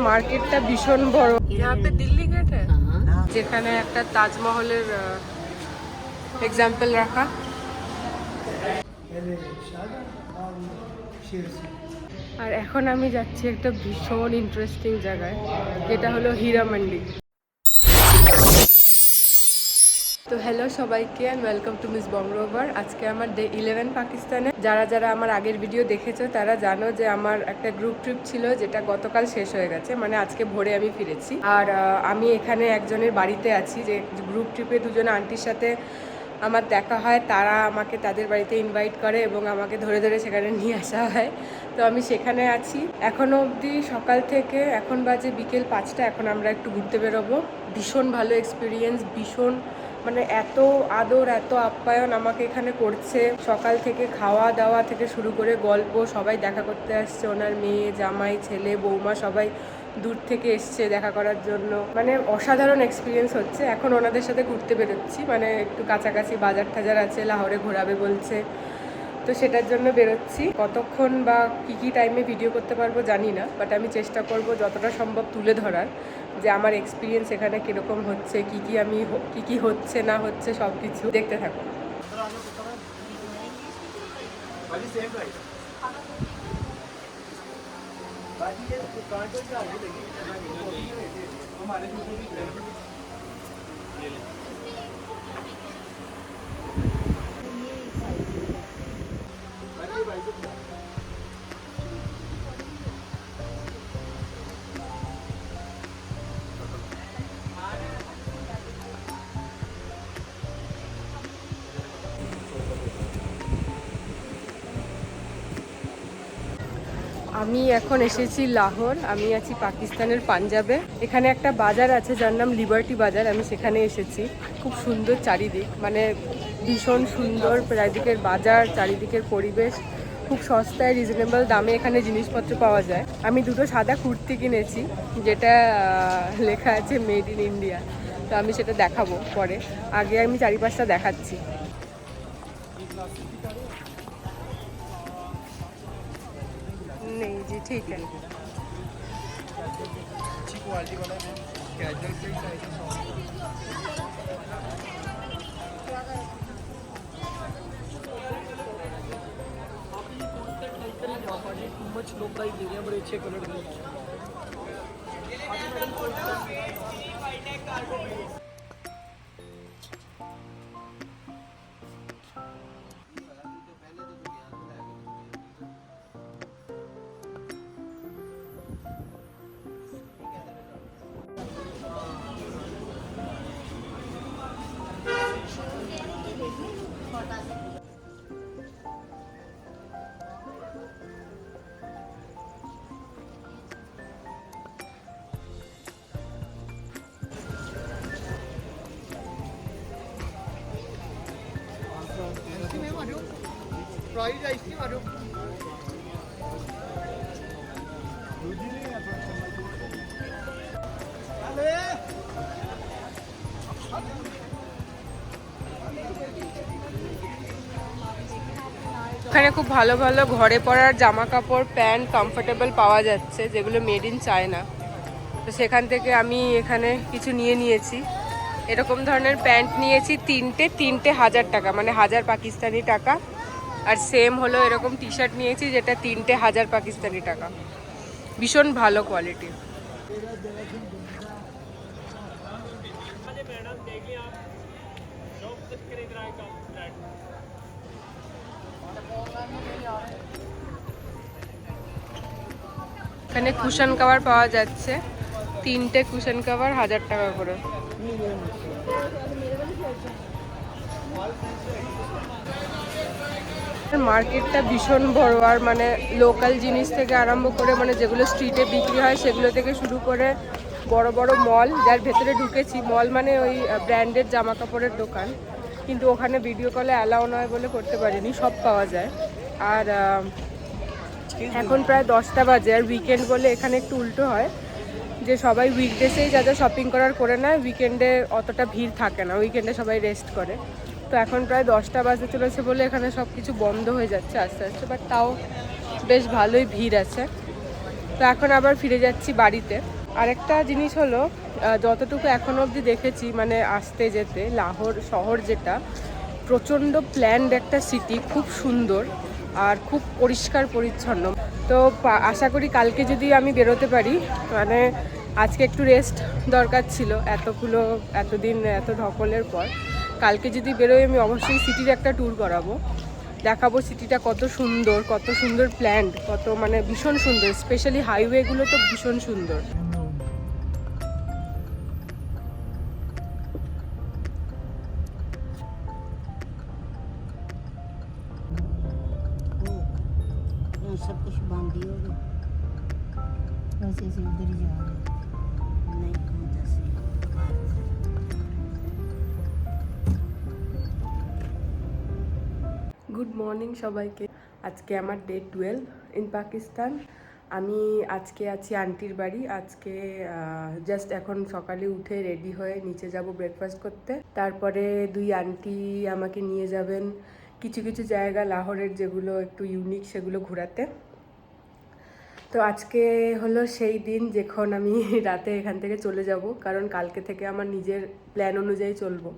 মার্কেটটা ভীষণ বড়। দিল্লি গেট যেখানে একটা তাজমহলের এক্সাম্পল রাখা। আর এখন আমি যাচ্ছি একটা ভীষণ ইন্টারেস্টিং জায়গায়, যেটা হলো হীরা মান্ডি। তো হ্যালো সবাইকে অ্যান্ড ওয়েলকাম টু মিস বঙ্গোভার। আজকে আমার ডে 11 পাকিস্তানে। যারা যারা আমার আগের ভিডিও দেখেছো তারা জানো যে আমার একটা গ্রুপ ট্রিপ ছিল, যেটা গতকাল শেষ হয়ে গেছে, মানে আজকে ভোরে আমি ফিরেছি। আর আমি এখানে একজনের বাড়িতে আছি, যে গ্রুপ ট্রিপে দুজন আন্টির সাথে আমার দেখা হয়। তারা আমাকে তাদের বাড়িতে ইনভাইট করে এবং আমাকে ধরে ধরে সেখানে নিয়ে আসা হয়। তো আমি সেখানে আছি এখনও অবধি, সকাল থেকে। এখন বাজে বিকেল 5টা। এখন আমরা একটু ঘুরতে বেরোবো। ভীষণ ভালো এক্সপিরিয়েন্স, ভীষণ মানে এত আদর, এত আপ্যায়ন আমাকে এখানে করছে। সকাল থেকে খাওয়া দাওয়া থেকে শুরু করে গল্প, সবাই দেখা করতে আসছে। ওনার মেয়ে, জামাই, ছেলে, বৌমা সবাই দূর থেকে এসছে দেখা করার জন্য। মানে অসাধারণ এক্সপিরিয়েন্স হচ্ছে। এখন ওনাদের সাথে ঘুরতে বেরোচ্ছি, মানে একটু কাছাকাছি বাজার টাজার আছে, লাহোরে ঘোরাবে বলছে, তো সেটার জন্য বেরোচ্ছি। কতক্ষণ বা কী টাইমে ভিডিও করতে পারবো জানি না, বাট আমি চেষ্টা করব যতটা সম্ভব তুলে ধরার, যে আমার এক্সপিরিয়েন্স এখানে কীরকম হচ্ছে, কী হচ্ছে না হচ্ছে সব কিছু দেখতে থাকো। আমি এখন এসেছি লাহোর। আমি আছি পাকিস্তানের পাঞ্জাবে। এখানে একটা বাজার আছে যার নাম লিবার্টি বাজার, আমি সেখানে এসেছি। খুব সুন্দর চারিদিক, মানে ভীষণ সুন্দর চারিদিকের বাজার, চারিদিকের পরিবেশ। খুব সস্তায় রিজনেবল দামে এখানে জিনিসপত্র পাওয়া যায়। আমি দুটো সাদা কুর্তি কিনেছি, যেটা লেখা আছে মেড ইন ইন্ডিয়া। তো আমি সেটা দেখাবো পরে, আগে আমি চারিপাশটা দেখাচ্ছি। नहीं जी ठीक है। अच्छी क्वालिटी वाला है, कैजुअल प्रिंट है। मच लोग प्राइस दे रहे हैं, बड़े अच्छे कलर दे रहे हैं। प्राइस है इसकी मारो। এখানে খুব ভালো ভালো ঘরে পরার জামা কাপড়, প্যান্ট কমফোর্টেবল পাওয়া যাচ্ছে, যেগুলো মেড ইন চায়না। তো সেখান থেকে আমি এখানে কিছু নিয়ে নিয়েছি। এরকম ধরনের প্যান্ট নিয়েছি তিনটে 1000 টাকা, মানে 1000 পাকিস্তানি টাকা। আর সেম হলো এরকম টি শার্ট নিয়েছি, যেটা 1000 পাকিস্তানি টাকা। ভীষণ ভালো কোয়ালিটি। এখানে কুশন কভার পাওয়া যাচ্ছে, তিনটে কুশন কভার 1000 টাকা করে। মার্কেটটা ভীষণ বড়, আর মানে লোকাল জিনিস থেকে আরম্ভ করে, মানে যেগুলো স্ট্রিটে বিক্রি হয় সেগুলো থেকে শুরু করে বড় বড় মল, যার ভেতরে ঢুকেছি। মল মানে ওই ব্র্যান্ডেড জামা কাপড়ের দোকান, কিন্তু ওখানে ভিডিও কলে অ্যালাউ নয় বলে করতে পারিনি। সব পাওয়া যায়। আর এখন প্রায় 10টা বাজে, আর উইকেন্ড বলে এখানে একটু উল্টো হয়, যে সবাই উইকডেসেই যা যা শপিং করার করে নেয়, উইকেন্ডে অতটা ভিড় থাকে না, উইকেন্ডে সবাই রেস্ট করে। তো এখন প্রায় 10টা বাজতে চলেছে বলে এখানে সব কিছু বন্ধ হয়ে যাচ্ছে আস্তে আস্তে, বাট তাও বেশ ভালোই ভিড় আছে। তো এখন আবার ফিরে যাচ্ছি বাড়িতে। আরেকটা জিনিস হলো, যতটুকু এখনো অবধি দেখেছি মানে আসতে যেতে, লাহোর শহর যেটা প্রচণ্ড প্ল্যান্ড একটা সিটি, খুব সুন্দর আর খুব পরিষ্কার পরিচ্ছন্ন। তো আশা করি কালকে যদি আমি বেরোতে পারি, মানে আজকে একটু রেস্ট দরকার ছিল এতদিন এত ধকলের পর। কালকে যদি বেরোই আমি অবশ্যই সিটির একটা ট্যুর করাবো, দেখাবো সিটিটা কত সুন্দর প্ল্যান্ড, কত মানে ভীষণ সুন্দর, স্পেশালি হাইওয়েগুলো তো ভীষণ সুন্দর। सब कुछ बांध दिए होगे वैसे से उधर ही जा रहे नहीं उधर से গুড মর্নিং সবাইকে। আজকে আমার ডে 12 ইন পাকিস্তান। আমি আজকে আছি আন্টির বাড়ি। আজকে জাস্ট এখন সকালে উঠে রেডি হয়ে নিচে যাব ব্রেকফাস্ট করতে। তারপরে দুই আন্টি আমাকে নিয়ে যাবেন কিছু কিছু জায়গা লাহোরের যেগুলো একটু ইউনিক সেগুলো ঘোরাতে। তো আজকে হলো সেই দিন যখন আমি রাতে এখান থেকে চলে যাব, কারণ কালকে থেকে আমার নিজের প্ল্যান অনুযায়ী চলবো,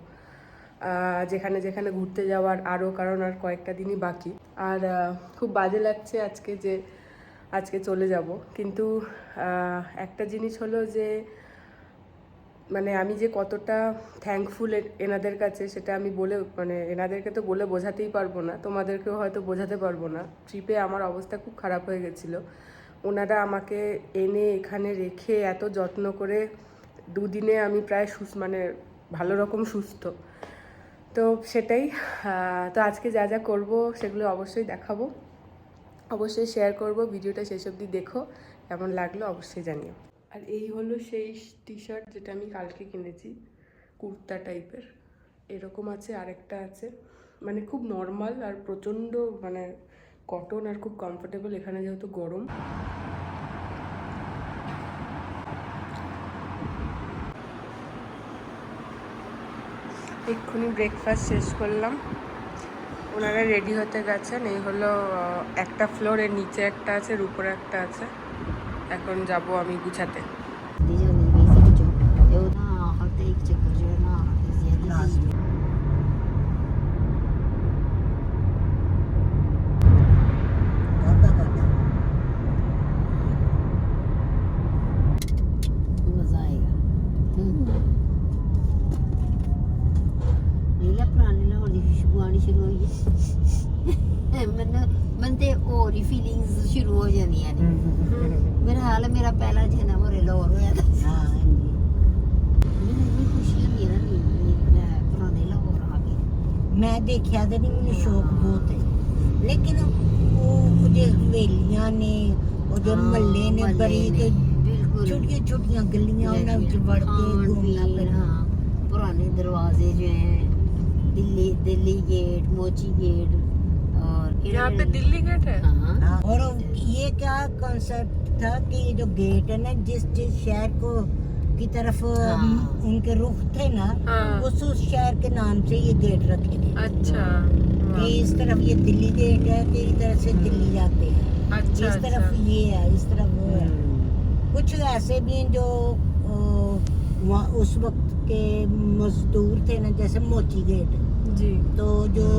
যেখানে যেখানে ঘুরতে যাওয়ার আরও, কারণ আর কয়েকটা দিনই বাকি। আর খুব বাজে লাগছে আজকে চলে যাব, কিন্তু একটা জিনিস হলো যে মানে আমি যে কতটা থ্যাঙ্কফুল এনাদের কাছে, সেটা আমি মানে এনাদেরকে তো বলে বোঝাতেই পারবো না, তোমাদেরকেও হয়তো বোঝাতে পারবো না। ট্রিপে আমার অবস্থা খুব খারাপ হয়ে গেছিলো, ওনারা আমাকে এনে এখানে রেখে এত যত্ন করে দুদিনে আমি প্রায় মানে ভালো রকম সুস্থ। তো সেটাই, তো আজকে যা যা করবো সেগুলো অবশ্যই দেখাবো, অবশ্যই শেয়ার করব। ভিডিওটা শেষ অবধি দেখো, কেমন লাগলো অবশ্যই জানিও। আর এই হলো সেই টি শার্ট যেটা আমি কালকে কিনেছি, কুর্তা টাইপের এরকম আছে, আরেকটা আছে মানে খুব নর্মাল আর প্রচণ্ড মানে কটন আর খুব কমফোর্টেবল, এখানে যেহেতু গরম। এক্ষুনি ব্রেকফাস্ট শেষ করলাম, ওনারা রেডি হতে গেছেন। এই হলো একটা ফ্লোর, এর নিচে একটা আছে, এর উপরে একটা আছে। এখন যাব আমি গুছাতে। बनते और ही फीलिंग्स शुरू हो जानी है। मेरा हाल है, मेरा पहला जना मोरे लोर होया था। हां इतनी खुशी नहीं है ना पुराने लोर आगे मैं देखया ते नहीं, मुझे शौक बहुत है, लेकिन वो जो हवेलियां ने और जो महल्ले ने बड़ी छोटी-छोटी गलियां उन्हां विच वड़ के घूमना फिरना। पुराने दरवाजे जो हैं, दिल्ली गेट, मोची गेट, और यहाँ पे दिल्ली गेट है। हाँ। और ये क्या कॉन्सेप्ट था कि ये जो गेट है ना, जिस शहर को की तरफ उनके रुख थे ना, उस शहर के नाम से ये गेट रखे गए। अच्छा, कि इस तरफ ये दिल्ली गेट है, कि इधर से दिल्ली जाते हैं। अच्छा, इस तरफ ये है, इस तरफ वो है। कुछ ऐसे भी हैं जो उस वक्त के मजदूर थे ना, जैसे मोची गेट जी, तो जो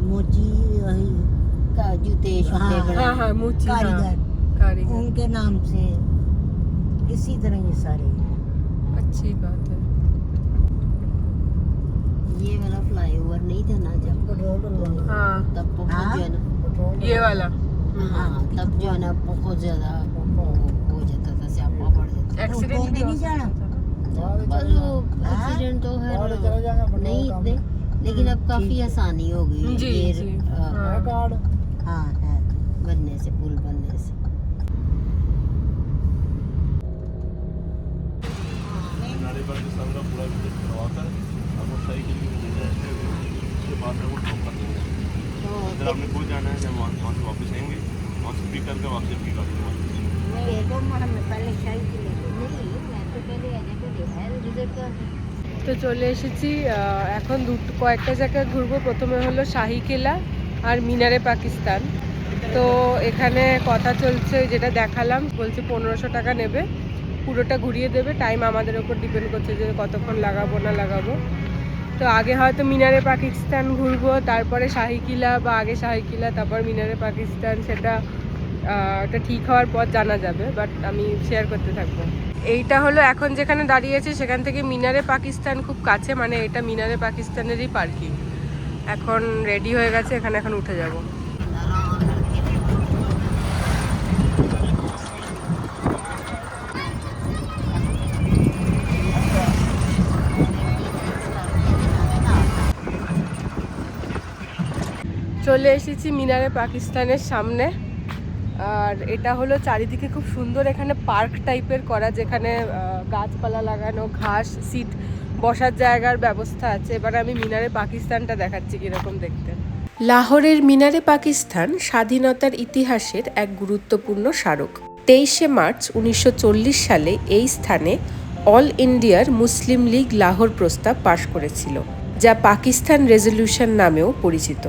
मोची का जूते हाँ मोची कारीगर उनके नाम से इसी तरह ये सारे। अच्छी बात है। ये वाला फ्लाईओवर नहीं था ना जब, हाँ तब बहुत जो है ना, ये वाला हाँ तब जो है ना बहुत ज्यादा हो जाता था, स्यापा पड़ जाता था। एक्सीडेंट नहीं जाना, बस वो एक्सीडेंट तो है नहीं इतने, लेकिन अब काफी आसानी हो गई जी, जी, हाँ है बनने से, पुल बनने से। पूरा विजिट करवाकर आपको सही के लिए ले जाएंगे, उसके बाद में वो ड्रॉप कर देंगे। अगर आपने खुद जाना है जब वहाँ से वापस आएंगे, वहाँ से पिक करके वापस पिक कर देंगे। पहले शाही के लिए नहीं, मैं तो पहले आने को ले है विजिट कर। তো চলে এসেছি, এখন কয়েকটা জায়গায় ঘুরবো। প্রথমে হলো শাহি কেলা আর মিনারে পাকিস্তান। তো এখানে কথা চলছে, যেটা দেখালাম, বলছে 1500 টাকা নেবে, পুরোটা ঘুরিয়ে দেবে। টাইম আমাদের ওপর ডিপেন্ড করছে যে কতক্ষণ লাগাবো না লাগাবো। তো আগে হয়তো মিনারে পাকিস্তান ঘুরবো, তারপরে শাহী কিলা, বা আগে শাহী কিলা তারপর মিনারে পাকিস্তান, সেটা ওটা ঠিক হওয়ার পর জানা যাবে, বাট আমি শেয়ার করতে থাকবো। এইটা হলো এখন যেখানে দাঁড়িয়ে আছি সেখান থেকে মিনারে পাকিস্তান খুব কাছে, মানে এটা মিনারে পাকিস্তানেরই পার্কিং। এখন রেডি হয়ে গেছে, এখানে এখন উঠে যাব। চলে এসেছি মিনারে পাকিস্তানের সামনে। আর এটা হলো চারিদিকে খুব সুন্দর এখানে পার্ক টাইপের করা, যেখানে গাছপালা লাগানো, ঘাস, সিট, বসার জায়গার ব্যবস্থা আছে। এবার আমি মিনারে পাকিস্তানটা দেখাচ্ছি কীরকম দেখতে। লাহোরের মিনারে পাকিস্তান স্বাধীনতার ইতিহাসের এক গুরুত্বপূর্ণ স্মারক। 23শে মার্চ 1940 সালে এই স্থানে অল ইন্ডিয়ার মুসলিম লীগ লাহোর প্রস্তাব পাশ করেছিল, যা পাকিস্তান রেজলিউশন নামেও পরিচিত।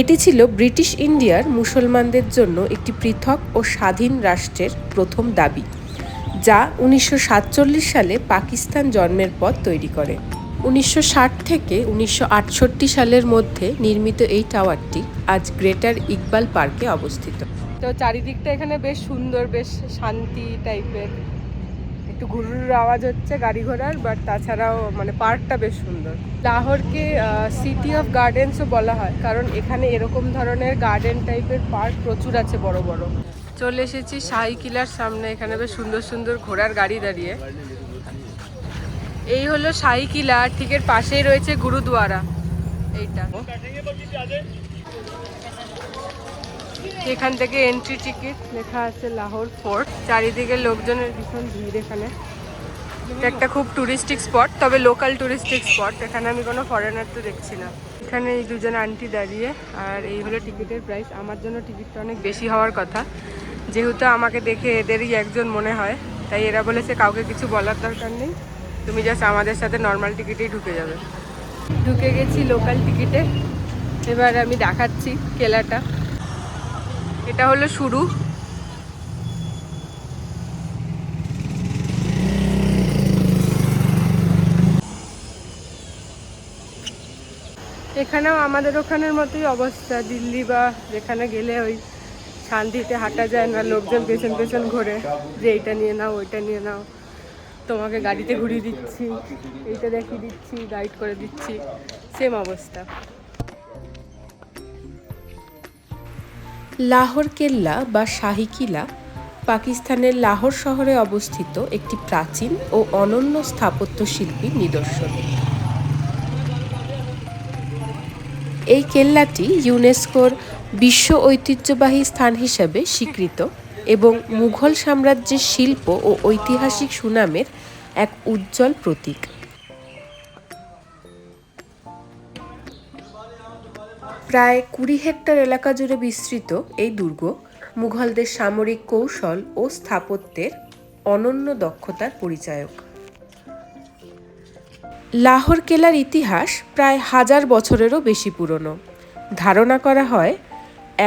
এটি ছিল ব্রিটিশ ইন্ডিয়ার মুসলমানদের জন্য একটি পৃথক ও স্বাধীন রাষ্ট্রের প্রথম দাবি, যা 1947 সালে পাকিস্তান জন্মের পর তৈরি করে। 1960 থেকে 1968 সালের মধ্যে নির্মিত এই টাওয়ারটি আজ গ্রেটার ইকবাল পার্কে অবস্থিত। তো চারিদিকটা এখানে বেশ সুন্দর, বেশ শান্তি টাইপের, একটু ঘুরুর আওয়াজ হচ্ছে গাড়ি ঘোড়ার, বাট তাছাড়াও মানে পার্কটা বেশ সুন্দর। লাহোরকে সিটি অফ গার্ডেন্সও বলা হয়, কারণ এখানে এরকম ধরনের গার্ডেন টাইপের পার্ক প্রচুর আছে, বড় বড়। চলে এসেছি শাহী কিলার সামনে, এখানে বেশ সুন্দর সুন্দর ঘোড়ার গাড়ি দাঁড়িয়ে। এই হলো শাহী কিলা, আর ঠিক এর পাশেই রয়েছে গুরুদুয়ারা। এইটা এখান থেকে এন্ট্রি টিকিট, লেখা আছে লাহোর ফোর্ট। চারিদিকে লোকজনের ভীষণ ভিড় এখানে। এটা একটা খুব টুরিস্টিক স্পট, তবে লোকাল টুরিস্টিক স্পট। এখানে আমি কোনো ফরেনার তো দেখছি না। এখানে এই দুজন আন্টি দাঁড়িয়ে, আর এই হলো টিকিটের প্রাইস। আমার জন্য টিকিটটা অনেক বেশি হওয়ার কথা, যেহেতু আমাকে দেখে এদেরই একজন মনে হয়, তাই এরা বলেছে কাউকে কিছু বলার দরকার নেই, তুমি জাস্ট আমাদের সাথে নর্মাল টিকিটেই ঢুকে যাবে। ঢুকে গেছি লোকাল টিকিটে। এবার আমি দেখাচ্ছি কেলাটা। এটা হলো শুরু। এখানেও আমাদের ওখানের মতোই অবস্থা। দিল্লি বা যেখানে গেলে ওই শান্তিতে হাঁটা যায় না, লোকজন পেছন পেছন ঘোরে যে এইটা নিয়ে নাও, ওইটা নিয়ে নাও, তোমাকে গাড়িতে ঘুরিয়ে দিচ্ছি, এইটা দেখিয়ে দিচ্ছি, গাইড করে দিচ্ছি, সেম অবস্থা। লাহোর কেল্লা বা শাহী কিলা পাকিস্তানের লাহোর শহরে অবস্থিত একটি প্রাচীন ও অনন্য স্থাপত্য শিল্পীর নিদর্শন। এই কেল্লাটি ইউনেস্কোর বিশ্ব ঐতিহ্যবাহী স্থান হিসেবে স্বীকৃত এবং মুঘল সাম্রাজ্যের শিল্প ও ঐতিহাসিক সুনামের এক উজ্জ্বল প্রতীক। প্রায় 20 হেক্টর এলাকা জুড়ে বিস্তৃত এই দুর্গ মুঘলদের সামরিক কৌশল ও স্থাপত্যের অনন্য দক্ষতার পরিচায়ক। লাহোর কেল্লার ইতিহাস প্রায় 1000 বছরেরও বেশি পুরনো। ধারণা করা হয়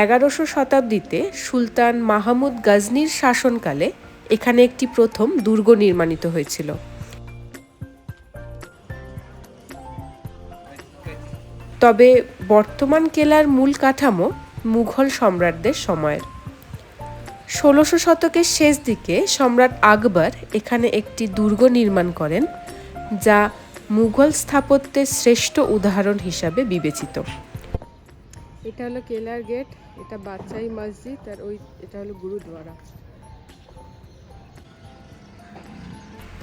11শো শতাব্দীতে সুলতান মাহমুদ গজনির শাসনকালে এখানে একটি প্রথম দুর্গ নির্মাণিত হয়েছিল। তবে বর্তমান কেল্লার মূল কাঠামো মুঘল সম্রাটদের সময়ের। 16শো শতকের শেষ দিকে সম্রাট আকবর এখানে একটি দুর্গ নির্মাণ করেন, যা মুঘল স্থাপত্যের শ্রেষ্ঠ উদাহরণ হিসাবে বিবেচিত। এটা হলো কেল্লার গেট, এটা বাদশাহী মসজিদ, আর এটা হলো গুরুদ্বারা।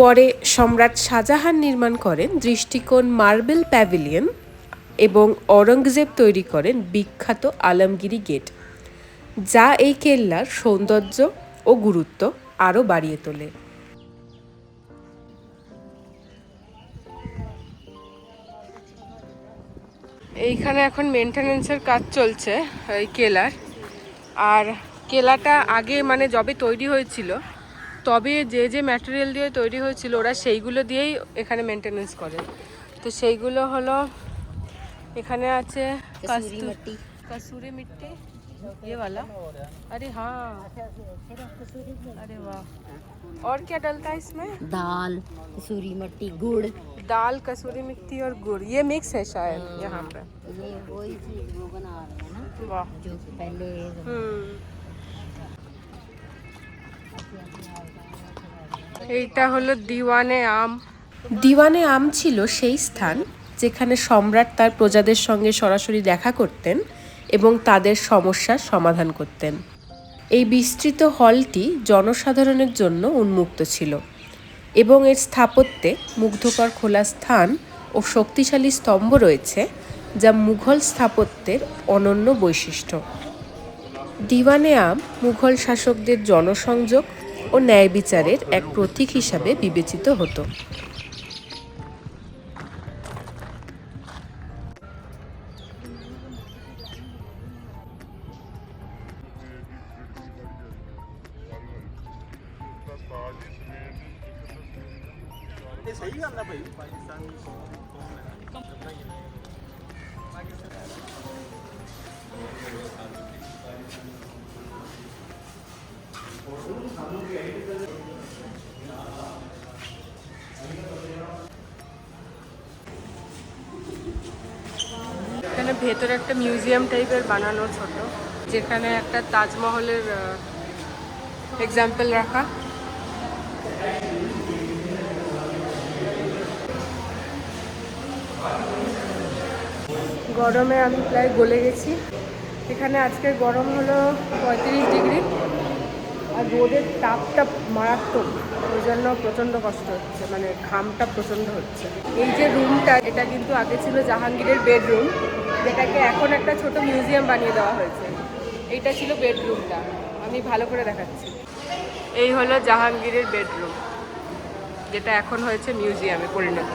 পরে সম্রাট শাহজাহান নির্মাণ করেন দৃষ্টিকোণ মার্বেল প্যাভিলিয়ন এবং ঔরঙ্গজেব তৈরি করেন বিখ্যাত আলমগিরি গেট, যা এই কেল্লার সৌন্দর্য ও গুরুত্ব আরও বাড়িয়ে তোলে। এইখানে এখন মেনটেনেন্সের কাজ চলছে এই কেল্লার। আর কেল্লাটা আগে মানে যবে তৈরি হয়েছিল, তবে যে যে ম্যাটেরিয়াল দিয়ে তৈরি হয়েছিল ওরা সেইগুলো দিয়েই এখানে মেনটেনেন্স করে। তো সেইগুলো হলো এখানে আছে কাসুরি মিট্টি, ये वाला? अरे हाँ, अरे वाह। और क्या डलता है इसमें? दाल, कसूरी मट्टी, गुड़। दाल, कसूरी मेथी और गुड़, ये मिक्स है शायद यहाँ पे। ये वही चीज वो बना रहे हैं ना, वाह। जो पहले। এইটা হলো দিওয়ানে আম। দিওয়ানে আম ছিল সেই স্থান যেখানে সম্রাট তার প্রজাদের সঙ্গে সরাসরি দেখা করতেন এবং তাদের সমস্যার সমাধান করতেন। এই বিস্তৃত হলটি জনসাধারণের জন্য উন্মুক্ত ছিল এবং এর স্থাপত্যে মুগ্ধকর খোলা স্থান ও শক্তিশালী স্তম্ভ রয়েছে, যা মুঘল স্থাপত্যের অনন্য বৈশিষ্ট্য। দিওয়ানে আম মুঘল শাসকদের জনসংযোগ ও ন্যায় বিচারের এক প্রতীক হিসাবে বিবেচিত হতো। सही गल है भाई पाकिस्तान এখানে ভেতরে একটা মিউজিয়াম টাইপের বানানো ছোট, যেখানে একটা তাজমহলের এক্সাম্পল রাখা। গরমে আমি প্রায় গলে গেছি। এখানে আজকের গরম হলো 35 ডিগ্রি, আর রোদের তাপটা মারাত্মক, ওই জন্য প্রচণ্ড কষ্ট হচ্ছে, মানে ঘামটা প্রচণ্ড হচ্ছে। এই যে রুমটা, এটা কিন্তু আগে ছিল জাহাঙ্গীরের বেডরুম, যেটাকে এখন একটা ছোট মিউজিয়াম বানিয়ে দেওয়া হয়েছে। এইটা ছিল বেডরুমটা, আমি ভালো করে দেখাচ্ছি। এই হলো জাহাঙ্গীরের বেডরুম, যেটা এখন হয়েছে মিউজিয়ামে পরিণত।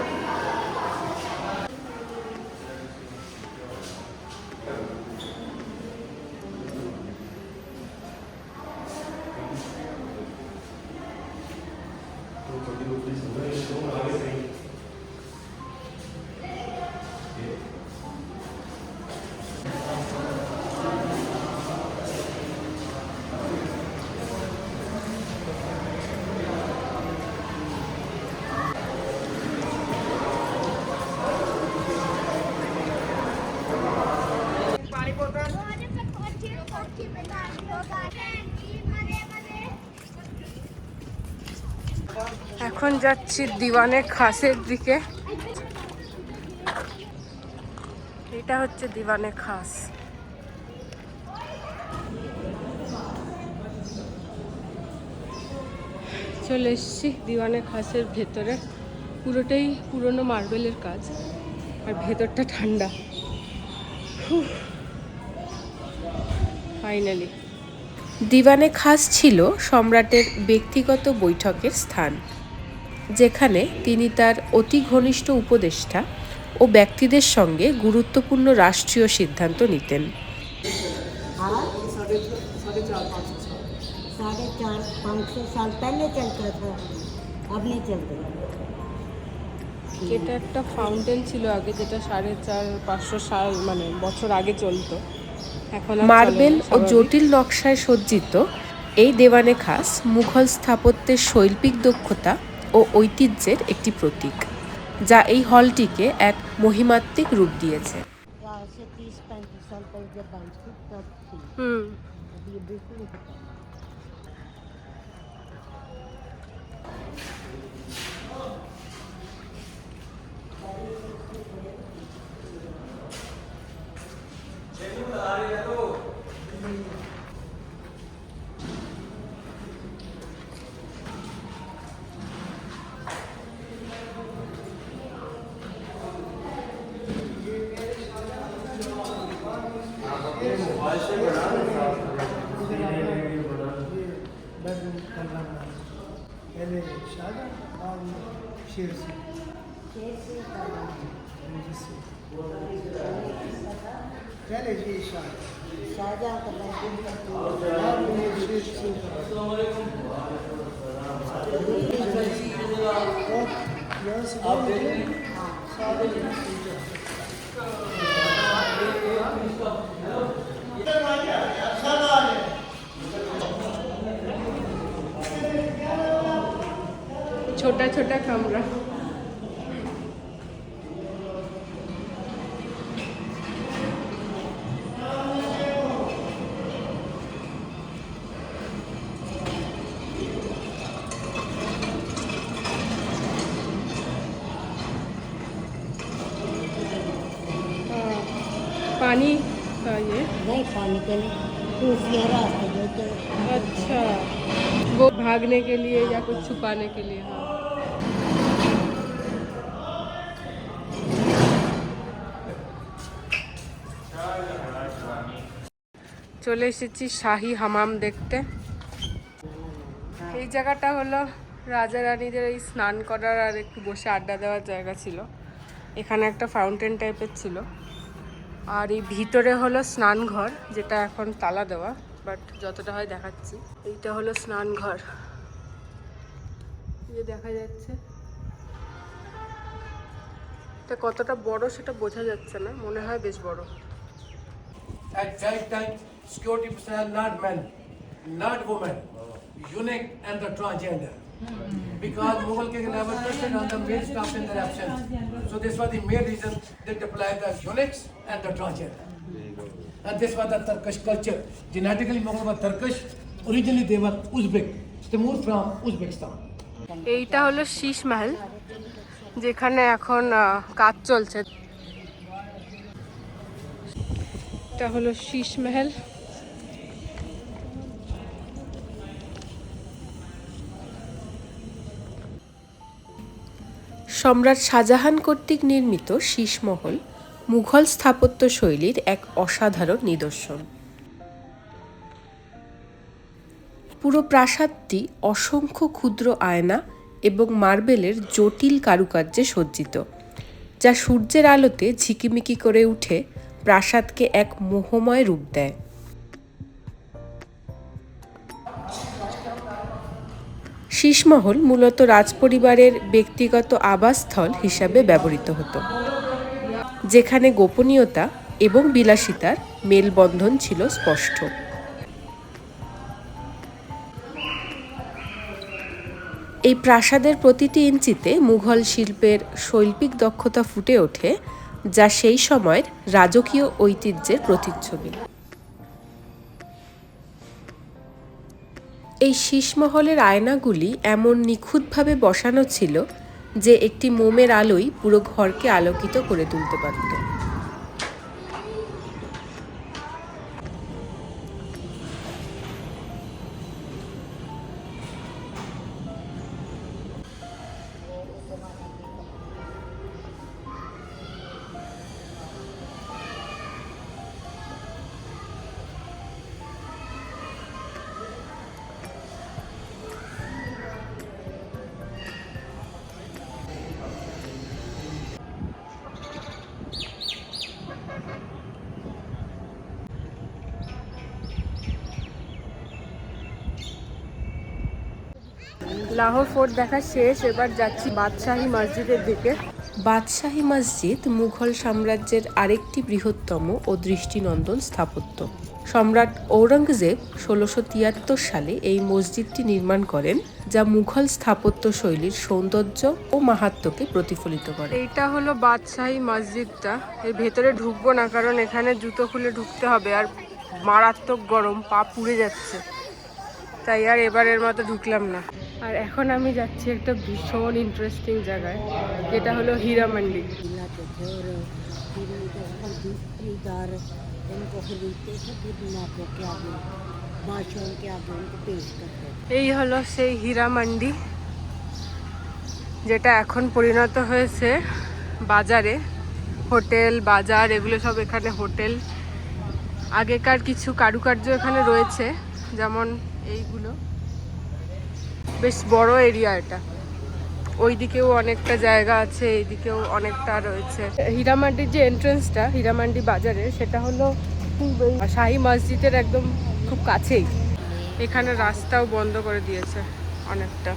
এখন যাচ্ছি দিওয়ানে খাসের দিকে। এটা হচ্ছে দিওয়ানে খাস। চলে এসছি দিওয়ানে খাসের ভেতরে। পুরোটাই পুরনো মার্বেলের কাজ, আর ভেতরটা ঠান্ডা। ফাইনালি দিওয়ানে খাস ছিল সম্রাটের ব্যক্তিগত বৈঠকের স্থান, যেখানে তিনি তার অতি ঘনিষ্ঠ উপদেষ্টা ও ব্যক্তিদের সঙ্গে গুরুত্বপূর্ণ রাষ্ট্রীয় সিদ্ধান্ত নিতেন। 450-500 साल पहले चलता था, अब नहीं चलते। এটা একটা ফাউন্টেন ছিল আগে, যেটা 450-500 সাল মানে বছর আগে চলতো। এখন মার্বেল ও জটিল নকশায় সজ্জিত এই দেওয়ানে খাস মুঘল স্থাপত্যের শৈল্পিক দক্ষতা ও ঐতিহ্যের একটি প্রতীক, যা এই হলটিকে এক মহিমাত্মিক রূপ দিয়েছে। छोटा छोटा कमरा। पानी का ये नहीं पानी के लिए खुफिया रास्ते जो तो अच्छा, वो भागने के लिए या कुछ छुपाने के लिए। हाँ, চলে এসেছি শাহী হামাম দেখতে। এই জায়গাটা হলো রাজা রানীদের এই স্নান করার আর একটু বসে আড্ডা দেওয়ার জায়গা ছিল। এখানে একটা ফাউন্টেন টাইপের ছিল, আর এই ভিতরে হলো স্নান ঘর, যেটা এখন তালা দেওয়া, বাট যতটা হয় দেখাচ্ছি। এইটা হলো স্নান ঘর, এই দেখা যাচ্ছে। এটা কতটা বড় সেটা বোঝা যাচ্ছে না, মনে হয় বেশ বড়। At that time, security personnel not men, not women, eunuch and the transgender. Because Mughal king never trusted on the male staff in their absence. So this was the main reason they deployed the eunuchs and the transgender. And this was the Turkish culture. Genetically Mughal were Turkish, originally they were Uzbek, Timur from Uzbekistan. এইটা হলো শীষ মহল, যেখানে এখন কাজ চলছে। এটা হলো শীষ মহল। সম্রাট শাহজাহান কর্তৃক নির্মিত শীষ মহল মুঘল স্থাপত্য শৈলীর এক অসাধারণ নিদর্শন। পুরো প্রাসাদটি অসংখ্য ক্ষুদ্র আয়না এবং মার্বেলের জটিল কারুকার্যে সজ্জিত, যা সূর্যের আলোতে ঝিকিমিকি করে উঠে প্রাসাদকে এক মোহময় রূপ দেয়। শীষমহল মূলত রাজপরিবারের ব্যক্তিগত আবাসস্থল হিসাবে ব্যবহৃত হতো, যেখানে গোপনীয়তা এবং বিলাসিতার মেলবন্ধন ছিল স্পষ্ট। এই প্রাসাদের প্রতিটি ইঞ্চিতে মুঘল শিল্পের শৈল্পিক দক্ষতা ফুটে ওঠে, যা সেই সময়ের রাজকীয় ঐতিহ্যের প্রতিচ্ছবি। এই শীষমহলের আয়নাগুলি এমন নিখুঁতভাবে বসানো ছিল যে একটি মোমের আলোই পুরো ঘরকে আলোকিত করে তুলতে পারত। লাহোর ফোর্ট দেখা শেষ, এবার যাচ্ছি বাদশাহী মসজিদের দিকে। বাদশাহী মসজিদ মুঘল সাম্রাজ্যের আরেকটি বৃহত্তম ও দৃষ্টিনন্দন স্থাপত্য। সম্রাট ঔরঙ্গজেব 1673 সালে এই মসজিদটি নির্মাণ করেন, যা মুঘল স্থাপত্য শৈলীর সৌন্দর্য ও মাহাত্ম্যকে প্রতিফলিত করে। এইটা হলো বাদশাহী মসজিদটা। এর ভেতরে ঢুকবো না, কারণ এখানে জুতো খুলে ঢুকতে হবে, আর মারাত্মক গরম, পা পুড়ে যাচ্ছে, তাই আর এবারের মতো ঢুকলাম না। আর এখন আমি যাচ্ছি একটা ভীষণ ইন্টারেস্টিং জায়গায়, যেটা হলো হীরা মান্ডি। এই হলো সেই হীরা মান্ডি, যেটা এখন পরিণত হয়েছে বাজারে। হোটেল, বাজার, এগুলো সব এখানে হোটেল। আগেকার কিছু কারুকার্য এখানে রয়েছে, যেমন এইগুলো। বেশ বড় এরিয়া এটা, ওইদিকেও অনেকটা জায়গা আছে, এইদিকেও অনেকটা রয়েছে। হীরামান্ডির যে এন্ট্রান্সটা হীরামান্ডি বাজারে, সেটা হলো শাহী মসজিদের একদম খুব কাছেই। এখানে রাস্তাও বন্ধ করে দিয়েছে অনেকটা।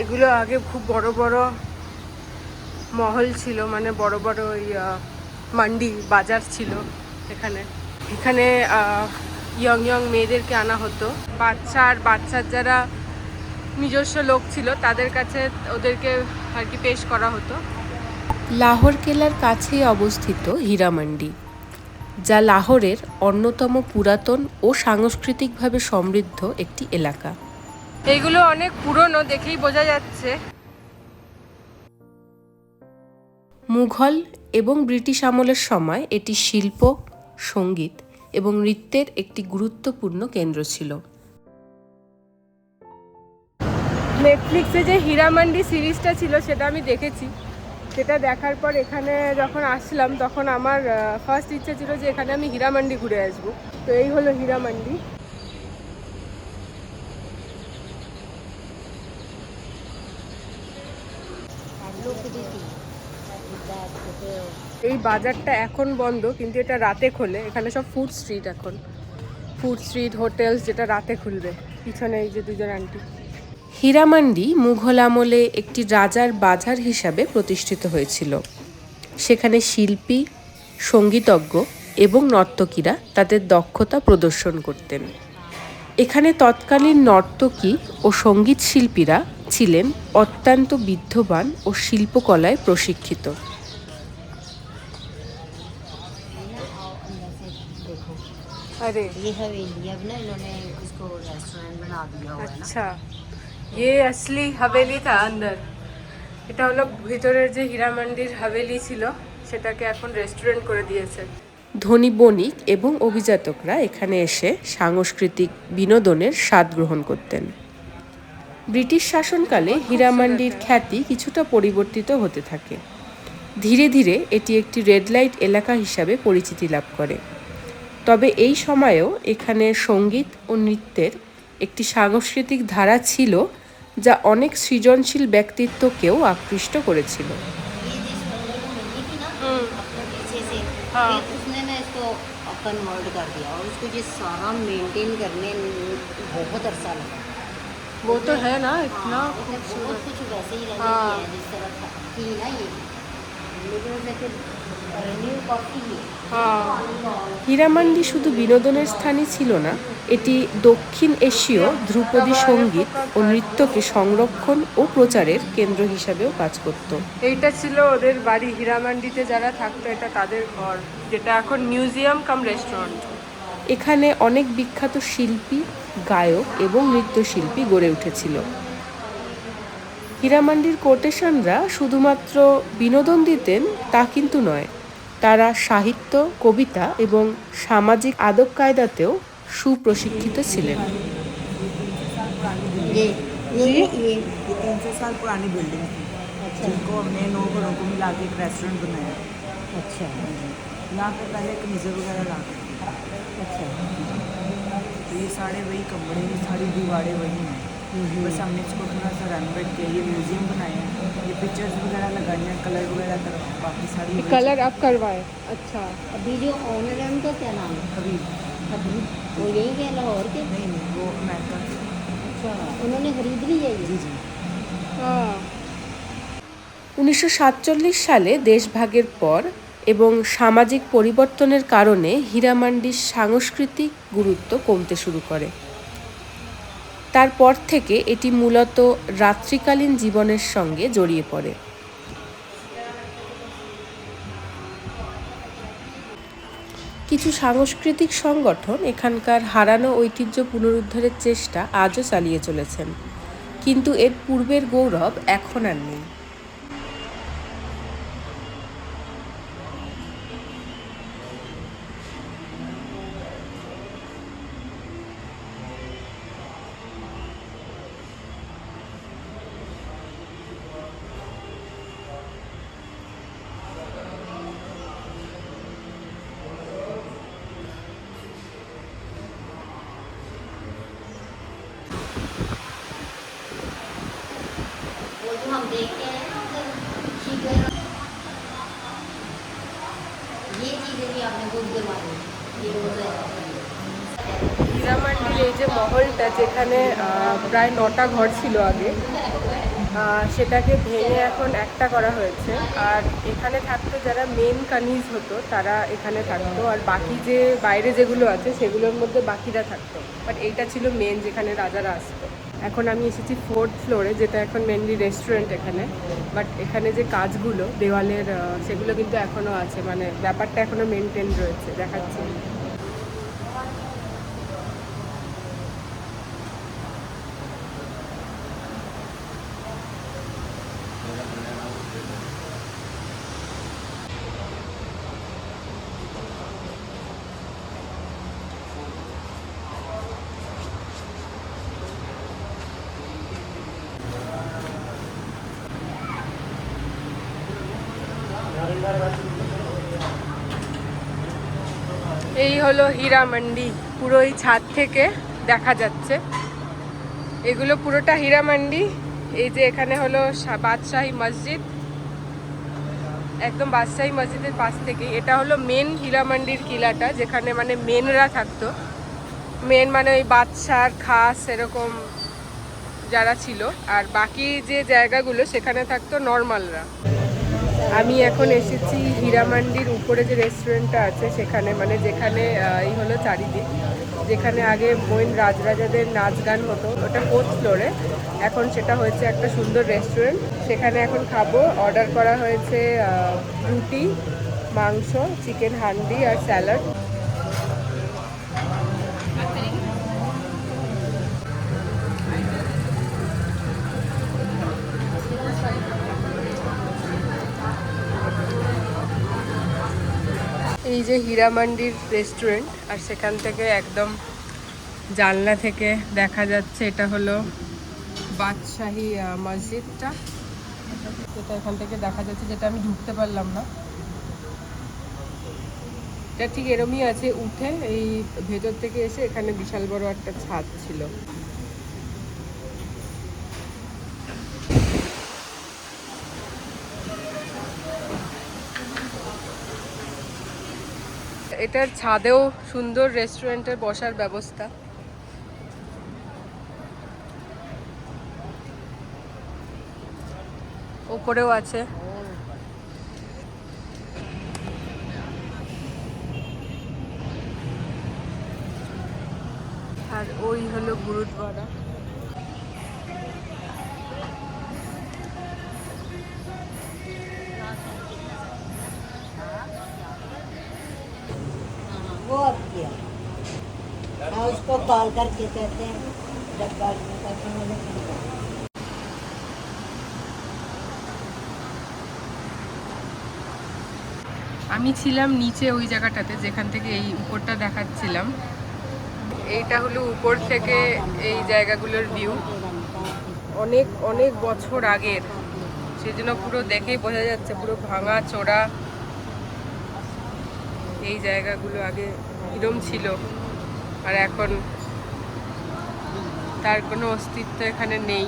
এগুলো আগে খুব বড় বড় মহল ছিল, মানে বড় বড় ওই মান্ডি বাজার ছিল এখানে। এখানে ইয়ং মেয়েদেরকে আনা হতো। বাচ্চার যারা নিজস্ব লোক ছিল, তাদের কাছে ওদেরকে আর কি পেশ করা হতো। লাহোর কেল্লার কাছেই অবস্থিত হীরামান্ডি, যা লাহোরের অন্যতম পুরাতন ও সাংস্কৃতিকভাবে সমৃদ্ধ একটি এলাকা। এইগুলো অনেক পুরনো, দেখেই বোঝা যাচ্ছে। মুঘল এবং ব্রিটিশ আমলের সময় এটি শিল্প, সঙ্গীত এবং নৃত্যের একটি গুরুত্বপূর্ণ কেন্দ্র ছিল। নেটফ্লিক্সে যে হীরামান্ডি সিরিজটা ছিল সেটা আমি দেখেছি। সেটা দেখার পর এখানে যখন আসলাম তখন আমার ফার্স্ট ইচ্ছা ছিল যে এখানে আমি হীরামান্ডি ঘুরে আসবো। তো এই হলো হীরামান্ডি। এই বাজারটা এখন বন্ধ, কিন্তু এটা রাতে খোলে। এখানে সব ফুড স্ট্রিট, এখন ফুড স্ট্রিট, হোটেলস, যেটা রাতে খুলবে। পিছনে এই যে দুজন আন্টি। হীরামান্ডি মুঘল আমলে একটি রাজার বাজার হিসাবে প্রতিষ্ঠিত হয়েছিল। সেখানে শিল্পী, সঙ্গীতজ্ঞ এবং নর্তকীরা তাদের দক্ষতা প্রদর্শন করতেন। এখানে তৎকালীন নর্তকী ও সঙ্গীত শিল্পীরা ছিলেন অত্যন্ত বিদ্যমান ও শিল্পকলায় প্রশিক্ষিত। अरे ये हवेली अब ना इन्होंने इसको रेस्टोरेंट बना दिया हुआ है ना। अच्छा, ये असली हवेली था अंदर। এটা হলো ভিতরের যে হীরামান্ডির হাভেলি ছিল, সেটাকে এখন রেস্টুরেন্ট করে দিয়েছে। ধনী বণিক এবং অভিজাতকরা এখানে এসে সাংস্কৃতিক বিনোদনের স্বাদ গ্রহণ করতেন। ব্রিটিশ শাসনকালে হীরামান্ডির খ্যাতি কিছুটা পরিবর্তিত হতে থাকে। ধীরে ধীরে এটি একটি রেড লাইট এলাকা হিসাবে পরিচিতি লাভ করে। তবে এই সময়েও এখানে সঙ্গীত ও নৃত্যের একটি সাংস্কৃতিক ধারা ছিল, যা অনেক সৃজনশীল ব্যক্তিত্বকেও আকৃষ্ট করেছিল। ये जिस बंगले में मिली थी ना अपने पीछे से, फिर उसने ना इसको कन्वर्ट कर दिया और उसको ये सारा मेंटेन करने बहुत अरसा लगा। वो तो है ना इतना मतलब बहुत कुछ वैसे ही रहने हाँ। दिया है जिस तरह थी ना ये, लेकिन उसे फिर रिन्यू कॉपी है। হ্যাঁ। হীরামান্ডি শুধু বিনোদনের স্থানই ছিল না, এটি দক্ষিণ এশীয় ধ্রুপদী সঙ্গীত ও নৃত্যকে সংরক্ষণ ও প্রচারের কেন্দ্র হিসাবেও কাজ করত। এইটা ছিল ওদের বাড়ি, হীরামান্ডিতে যারা থাকতো এটা তাদের ঘর, যেটা এখন মিউজিয়াম কাম রেস্টুরেন্ট। এখানে অনেক বিখ্যাত শিল্পী, গায়ক এবং নৃত্যশিল্পী গড়ে উঠেছিল। হীরামান্ডির কোটেশনরা শুধুমাত্র বিনোদন দিতেন তা কিন্তু নয়, তারা সাহিত্য, কবিতা এবং সামাজিক আদব কায়দাতেও সুপ্রশিক্ষিত ছিলেন। ये ये 300 साल पुरानी बिल्डिंग थी, जिनको हमने 9 घरों को मिला के एक रेस्टोरेंट बनाया। अच्छा यहाँ पे पहले एक मिज़र वगैरह लाते थे। अच्छा तो ये सारे वही कमरे, ये सारी दीवारें वही हैं। बस हमने इसको थोड़ा सा रेनोवेट किया, ये म्यूजियम बनाया है, ये पिक्चर्स वगैरह लगाई हैं, कलर वगैरह कर, बाकी सारी वही कलर आप करवाए? अच्छा। अभी जो ओनर है उनका क्या नाम है? कभी अभी वो यही है लाहौर के? नहीं वो अमेरिका से। अच्छा, उन्होंने खरीद ली है ये? जी जी। হ্যাঁ। 1947 সালে দেশভাগের পর এবং সামাজিক পরিবর্তনের কারণে হীরামান্ডির সাংস্কৃতিক গুরুত্ব কমতে শুরু করে। তারপর থেকে এটি মূলত রাত্রিকালীন জীবনের সঙ্গে জড়িয়ে পড়ে। কিছু সাংস্কৃতিক সংগঠন এখানকার হারানো ঐতিহ্য পুনরুদ্ধারের চেষ্টা আজও চালিয়ে চলেছেন, কিন্তু এর পূর্বের গৌরব এখন আর নেই। वो जो हम देख के आए ना उधर ठीक है, ये चीज़ें भी आपने बुक करवाई, ये रोज़ है। হীরামান্ডির এই যে মহলটা, যেখানে প্রায় 9টা ঘর ছিল আগে, সেটাকে ভেঙে এখন একটা করা হয়েছে। আর এখানে থাকতো যারা মেন কানিজ হতো তারা এখানে থাকতো, আর বাকি যে বাইরে যেগুলো আছে সেগুলোর মধ্যে বাকিরা থাকতো, বাট এইটা ছিল মেন যেখানে রাজারা আসতো। এখন আমি এসেছি 4th ফ্লোরে, যেটা এখন মেনলি রেস্টুরেন্ট এখানে। বাট এখানে যে কাজগুলো দেওয়ালের সেগুলো কিন্তু এখনও আছে, মানে ব্যাপারটা এখনও মেনটেন রয়েছে, দেখাচ্ছি। এই হলো হীরা মান্ডি, পুরো এই ছাদ থেকে দেখা যাচ্ছে। এগুলো পুরোটা হীরা মান্ডি। এই যে এখানে হলো বাদশাহী মসজিদ, একদম বাদশাহী মসজিদের পাশ থেকে। এটা হলো মেন হীরা মান্ডির কিলাটা, যেখানে মানে মেনরা থাকতো। মেন মানে ওই বাদশাহ খাস এরকম যারা ছিল, আর বাকি যে জায়গাগুলো সেখানে থাকতো নর্মালরা। আমি এখন এসেছি হীরা মান্ডির উপরে যে রেস্টুরেন্টটা আছে সেখানে, মানে যেখানে এই হলো চারিদিক, যেখানে আগে বইন রাজরাজাদের নাচ গান হতো, ওটা 4th ফ্লোরে। এখন সেটা হয়েছে একটা সুন্দর রেস্টুরেন্ট। সেখানে এখন খাবো। অর্ডার করা হয়েছে রুটি, মাংস, চিকেন হান্ডি আর স্যালাড। এই যে হীরা মান্ডির রেস্টুরেন্ট, আর সেখান থেকে একদম জানলা থেকে দেখা যাচ্ছে এটা হলো বাদশাহী মসজিদটা, যেটা এখান থেকে দেখা যাচ্ছে, যেটা আমি ঢুকতে পারলাম না। এটা ঠিক এরমই আছে, উঠে এই ভেতর থেকে এসে এখানে বিশাল বড় একটা ছাদ ছিল। এটার ছাদেও সুন্দর রেস্টুরেন্টের বসার ব্যবস্থা। ওপরেও আছে। আর ওই হলো গুরুদ্বারা। वो अब किया हाँ, उसको कॉल करके कहते हैं जब गाड़ी में करके मुझे फोन कर। আমি ছিলাম নিচে ওই জায়গাটাতে, যেখান থেকে এই উপরটা দেখাচ্ছিলাম। এইটা হলো উপর থেকে এই জায়গাগুলোর ভিউ, অনেক অনেক বছর আগের, সেজন্য পুরো দেখেই বোঝা যাচ্ছে পুরো ভাঙা চোরা। এই জায়গাগুলো আগে কিরম ছিল, আর এখন তার কোনো অস্তিত্ব এখানে নেই।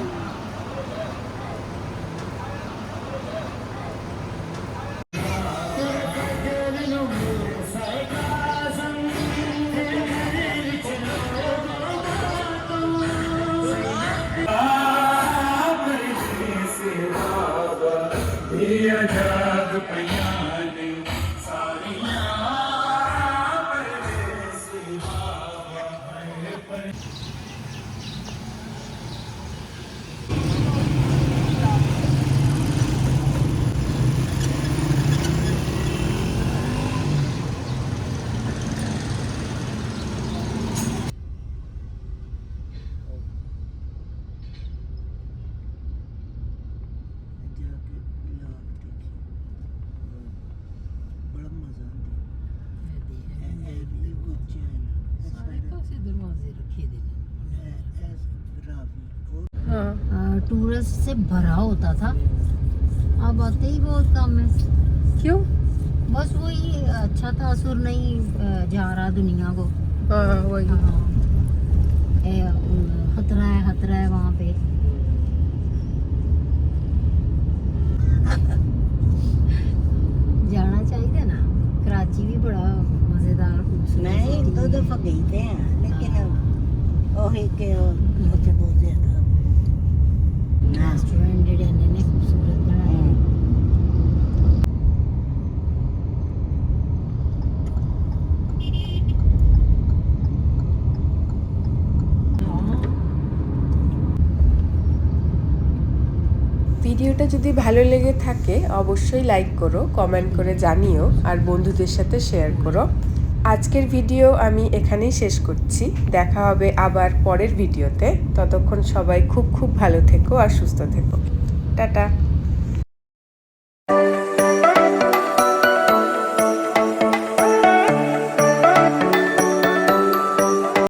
टूरिस्ट से भरा होता था, अब आते ही बहुत कम है। क्यों? बस वही अच्छा तासुर नहीं जा रहा दुनिया को। हाँ वही। खतरा है वहाँ पे। जाना चाहिए ना, कराची भी बड़ा मजेदार खूबसूरत। मैं एक दो दफा गई थे लेकिन ओहे के मुझे बहुत ज्यादा रेस्टोरेंट जेडे ने खूबसूरत बनाए हैं। ভিডিওটা যদি ভালো লেগে থাকে অবশ্যই লাইক করো, কমেন্ট করে জানিও আর বন্ধুদের সাথে শেয়ার করো। আজকের ভিডিও আমি এখানেই শেষ করছি। দেখা হবে আবার পরের ভিডিওতে। ততক্ষণ সবাই খুব খুব ভালো থেকো আর সুস্থ থেকো। টাটা।